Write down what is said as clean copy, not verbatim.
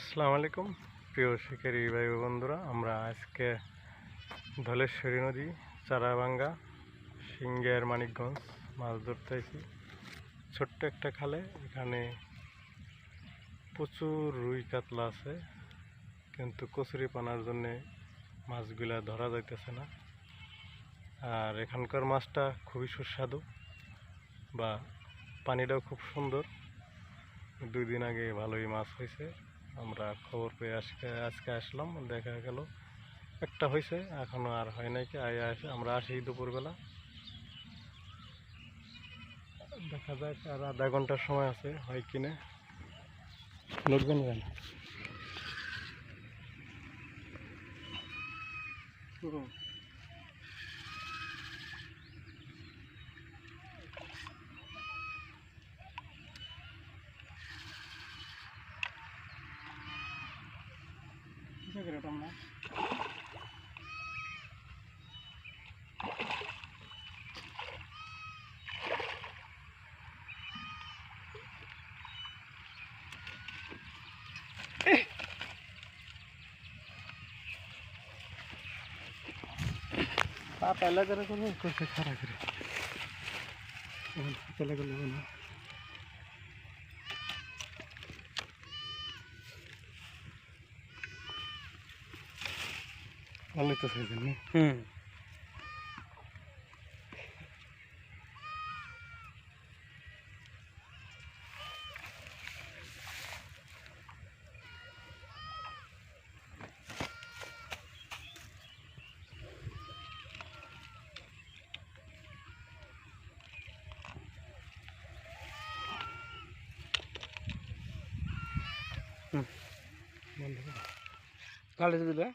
আসসালামু আলাইকুম প্রিয় শিকারী ভাই বন্ধুরা, আমরা আজকে ধলেশ্বরী নদী চারাভাঙ্গা সিংহের মানিকগঞ্জ মাছ ধরতে আছি। ছোট্ট একটা খালে, এখানে প্রচুর রুই কাতলা আছে, কিন্তু কচুরি পানার জন্যে মাছগুলা ধরা যাইতেছে না। আর এখানকার মাছটা খুবই সুস্বাদু, বা পানিটাও খুব সুন্দর। 2 দিন আগে ভালোই মাছ হয়েছে, আমরা খবর পেয়ে আজকে আসলাম। দেখা গেল একটা হয়েছে, এখনো আর হয় নাই। আমরা আসি দুপুরবেলা, দেখা যাক আর আধা ঘন্টার সময় আছে, হয় কিনা। নড়বেন কেন? पहले करे को कुछ खरा करे चले गए ना वाले तो सही नहीं। কালে দিলে